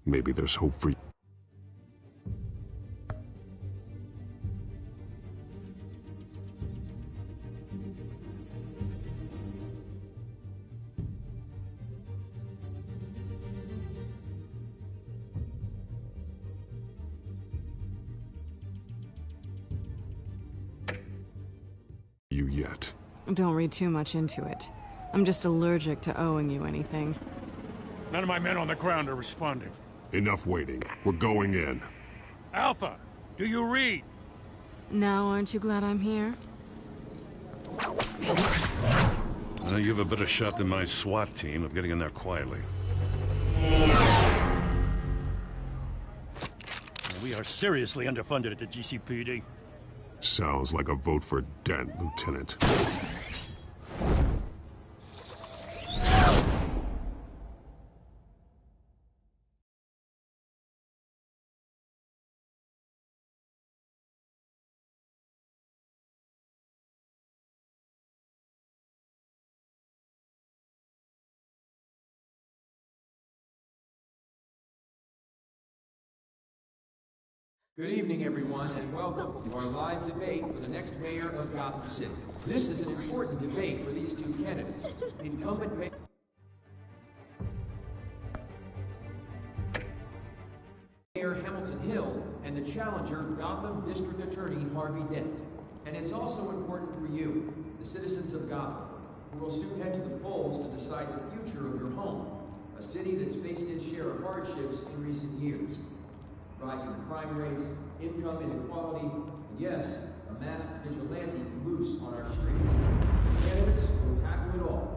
Maybe there's hope for you. You yet. Don't read too much into it. I'm just allergic to owing you anything. None of my men on the ground are responding. Enough waiting. We're going in. Alpha, do you read? Now, aren't you glad I'm here? You have a better shot than my SWAT team of getting in there quietly. We are seriously underfunded at the GCPD. Sounds like a vote for Dent, Lieutenant. Good evening, everyone, and welcome to our live debate for the next mayor of Gotham City. This is an important debate for these two candidates. Incumbent Mayor Hamilton Hill and the challenger Gotham District Attorney Harvey Dent. And it's also important for you, the citizens of Gotham, who will soon head to the polls to decide the future of your home, a city that's faced its share of hardships in recent years. Rising crime rates, income inequality, and yes, a masked vigilante loose on our streets. The candidates will tackle it all.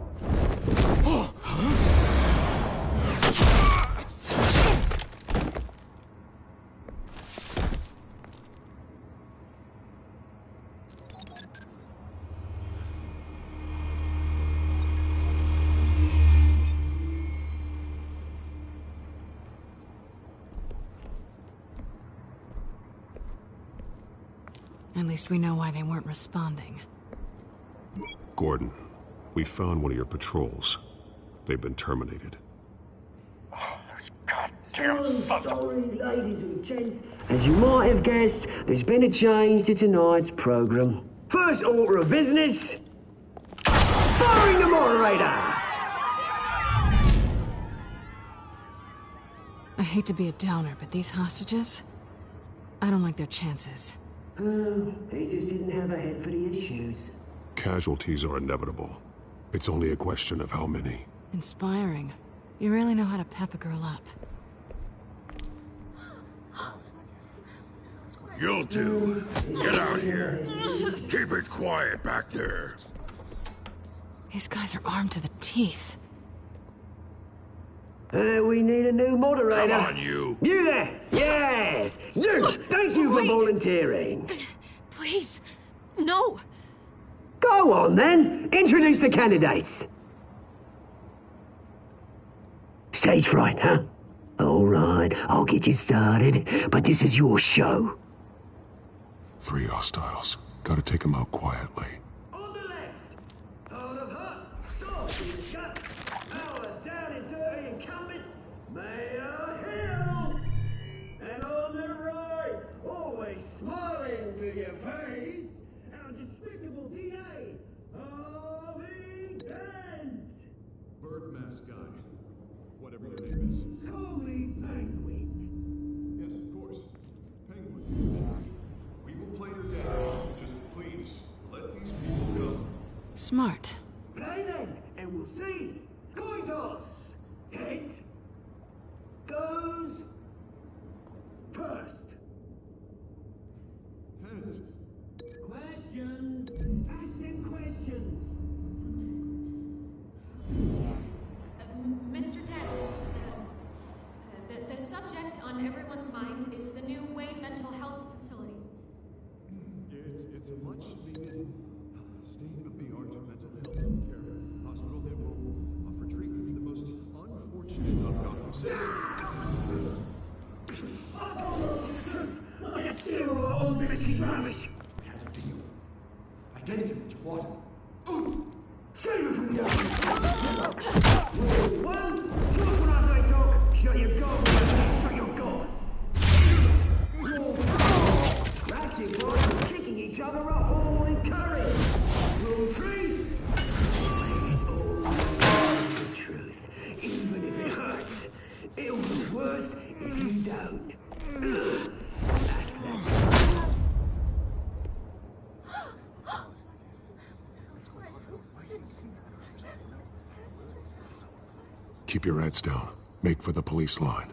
At least we know why they weren't responding. Gordon, we found one of your patrols. They've been terminated. Sorry, ladies and gents. As you might have guessed, there's been a change to tonight's program. First order of business, firing the moderator! I hate to be a downer, but these hostages? I don't like their chances. They just didn't have a head for the issues. Casualties are inevitable. It's only a question of how many. Inspiring. You really know how to pep a girl up. You'll do. Get out here. Keep it quiet back there. These guys are armed to the teeth. We need a new moderator. Come on, you. You there! Yes! You! Thank you for volunteering. Please, no. Go on, then. Introduce the candidates. Stage fright, huh? All right, I'll get you started, but this is your show. 3 hostiles. Gotta take them out quietly. On the left, out of hot, soft, shut, power down and dirty incumbent, Mayor Hill. And on the right, always smiling to your face, our despicable DA, Harvey Dent. Bird mask guy. Whatever your name is. Call me Penguin. Yes, of course. Penguin. We will play to death. Just please, let these people go. Smart. Play then, and we'll see. Coin toss! boss. Heads goes first. Heads. Questions. Ask them questions. Mr. Dent, the subject on everyone's mind is the new Wayne Mental Health Facility. It's a much-needed state-of-the-art mental health care hospital that will offer treatment for the most unfortunate of Gotham citizens. I can steal all the Mrs. Ravish. We had a deal. I gave you what you wanted. Save it from the others. 1, talk when I say talk. Shut your gob. Shut your gob. That's it, boys. Kicking each other up, all encouraged. Rule 3. Please all know the truth, even if it hurts. It'll be worse if you don't. That's that. Keep your heads down. Make for the police line.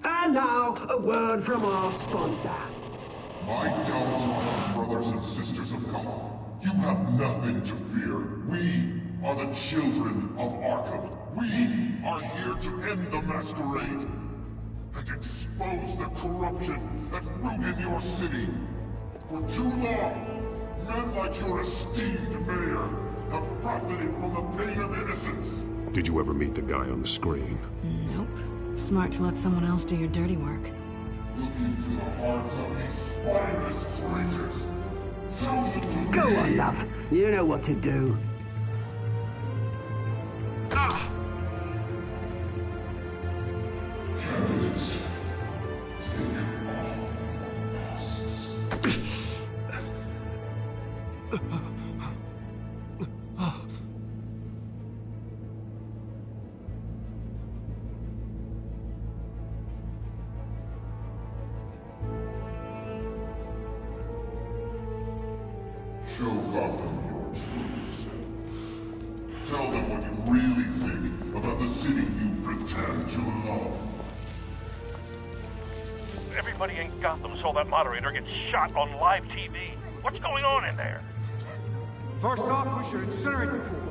And now, a word from our sponsor. My downtrodden brothers and sisters of Gotham, you have nothing to fear. We are the children of Arkham. We are here to end the masquerade and expose the corruption that ruined your city. For too long, men like your esteemed mayor have profited from the pain of innocence. Did you ever meet the guy on the screen? Nope. Smart to let someone else do your dirty work. Looking through the hearts of these spineless creatures. Chosen to Go lead. on, love. You know what to do. Candidates, take off masks. Show Gotham your true self. Tell them what you really think about the city you pretend to love. Everybody in Gotham saw that moderator get shot on live TV. What's going on in there? First off, we should incinerate the pool.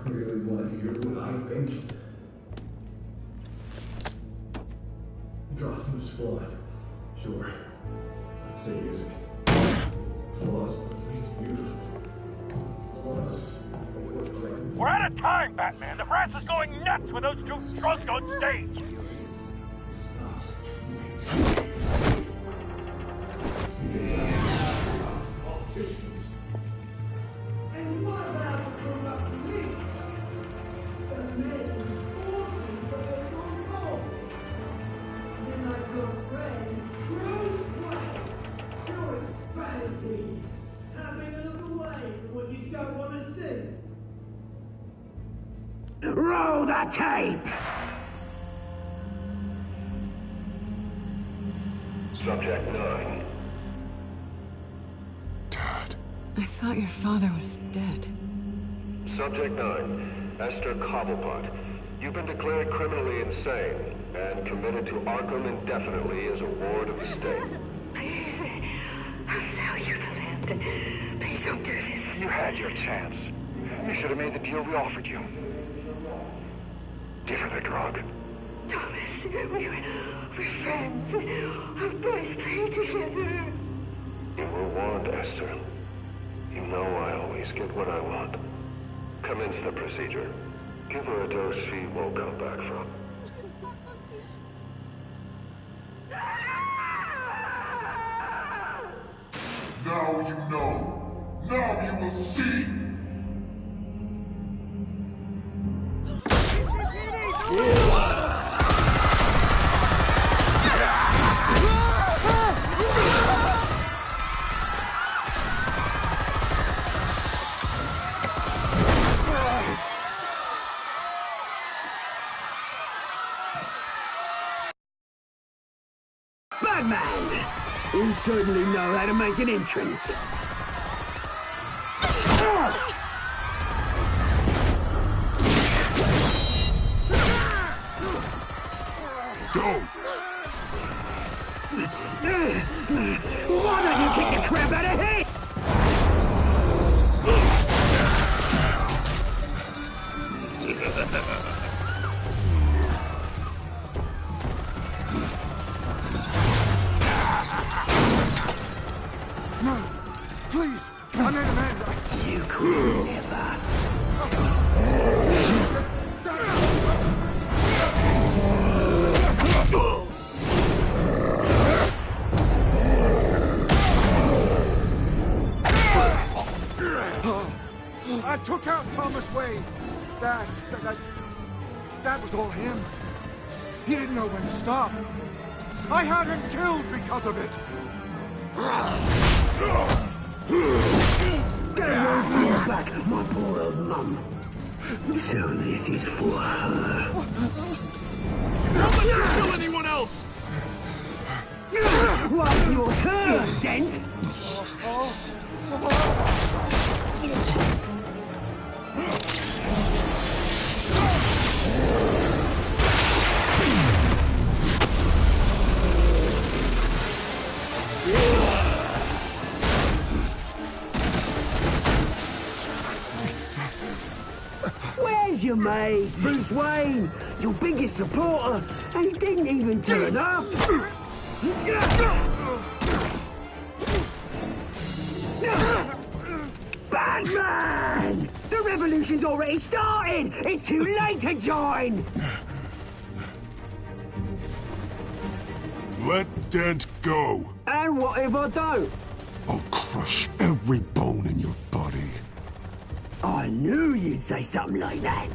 Really want to hear what I think? Gotham is flawed. Sure. Let's say it isn't. Flaws make it beautiful. Flaws are what correct. We're out of time, Batman. The press is going nuts with those two drunks on stage. Politicians. And what about the corrupt police? The men forcing for their own cause. Then I've got friends, Bruce Wayne, doing fantasies, having a look away from what you don't want to see. Roll the tape! Subject 9. I thought your father was dead. Subject 9, Esther Cobblepot. You've been declared criminally insane and committed to Arkham indefinitely as a ward of the state. Please, I'll sell you the land. Please don't do this. You had your chance. You should have made the deal we offered you. Give her the drug. Thomas, we're friends. Our boys play together. You were warned, Esther. You know I always get what I want. Commence the procedure. Give her a dose she won't come back from. Now you know. Now you will see. Batman! You certainly know how to make an entrance. Go! Why don't you kick the crap out of him? No! Please! I made an end! You could never. I took out Thomas Wayne. That was all him. He didn't know when to stop. I had him killed because of it. Get away from your back, my poor old mum. So this is for her. Don't let you kill anyone else! Well, your turn, Dent. Where's your mate, Bruce Wayne? Your biggest supporter, and he didn't even turn up. Batman! The revolution's already started! It's too late to join! Let Dent go. And what if I don't? I'll crush every bone in your body. I knew you'd say something like that.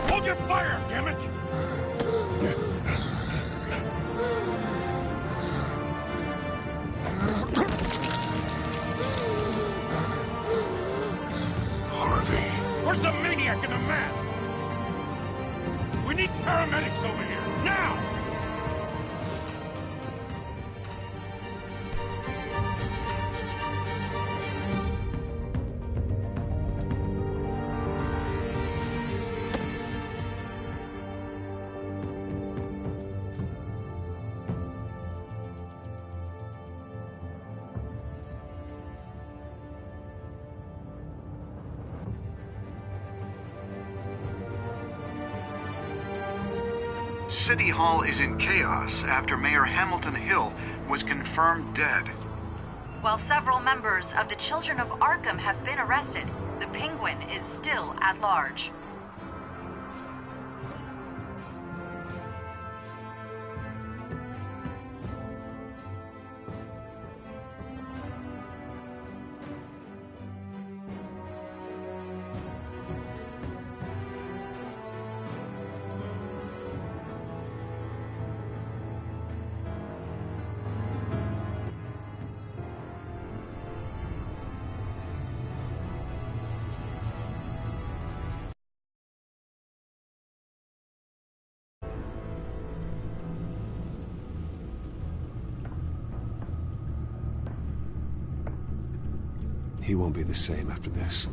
Hold your fire, damn it! Harvey. Where's the maniac in the mask? We need paramedics over here, now! City Hall is in chaos after Mayor Hamilton Hill was confirmed dead. While several members of the Children of Arkham have been arrested, the Penguin is still at large. He won't be the same after this.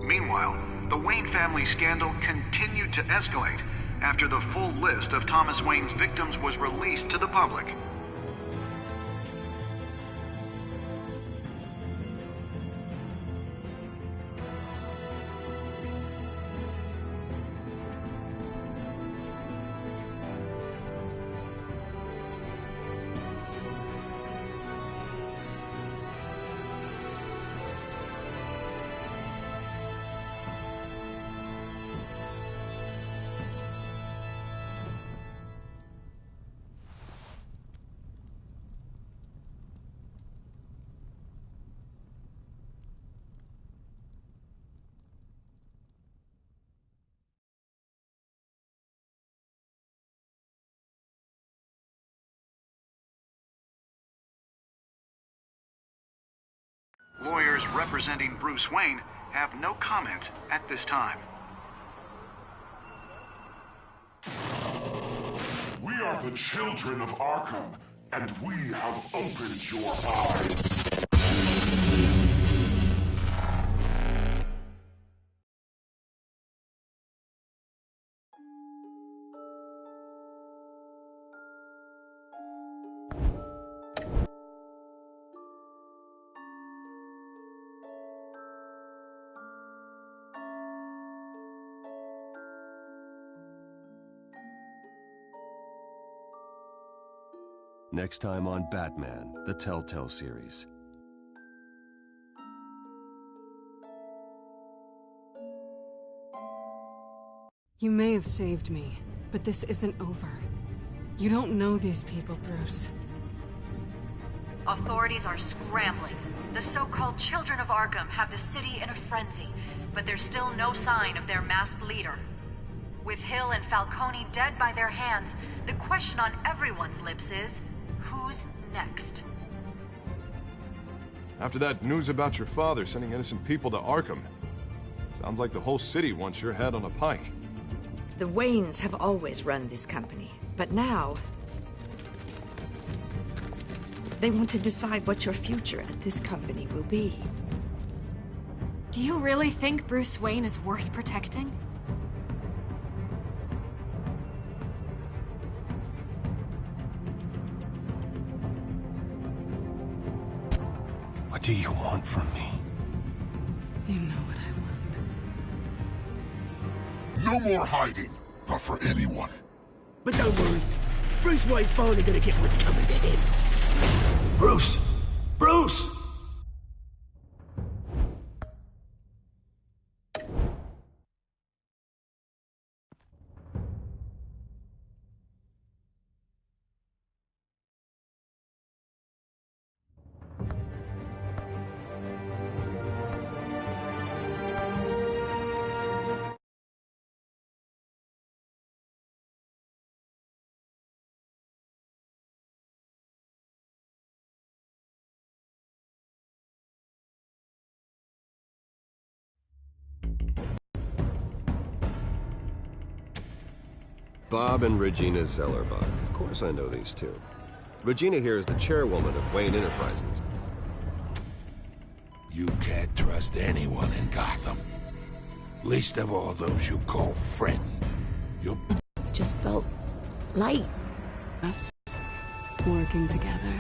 Meanwhile, the Wayne family scandal continued to escalate after the full list of Thomas Wayne's victims was released to the public. lawyers representing Bruce Wayne have no comment at this time. We are the children of Arkham, and we have opened your eyes. Next time on Batman, the Telltale series. You may have saved me, but this isn't over. You don't know these people, Bruce. Authorities are scrambling. The so-called Children of Arkham have the city in a frenzy, but there's still no sign of their masked leader. With Hill and Falcone dead by their hands, the question on everyone's lips is, who's next? After that news about your father sending innocent people to Arkham, sounds like the whole city wants your head on a pike. The Waynes have always run this company, but now they want to decide what your future at this company will be. Do you really think Bruce Wayne is worth protecting? What do you want from me? You know what I No want. more hiding, not for anyone. But don't worry, Bruce Wayne's finally gonna get what's coming to him. Bruce! Bruce! Bob and Regina Zellerbach. Of course I know these two. Regina here is the chairwoman of Wayne Enterprises. You can't trust anyone in Gotham. Least of all those you call friend. You'll... Just felt light. Us working together.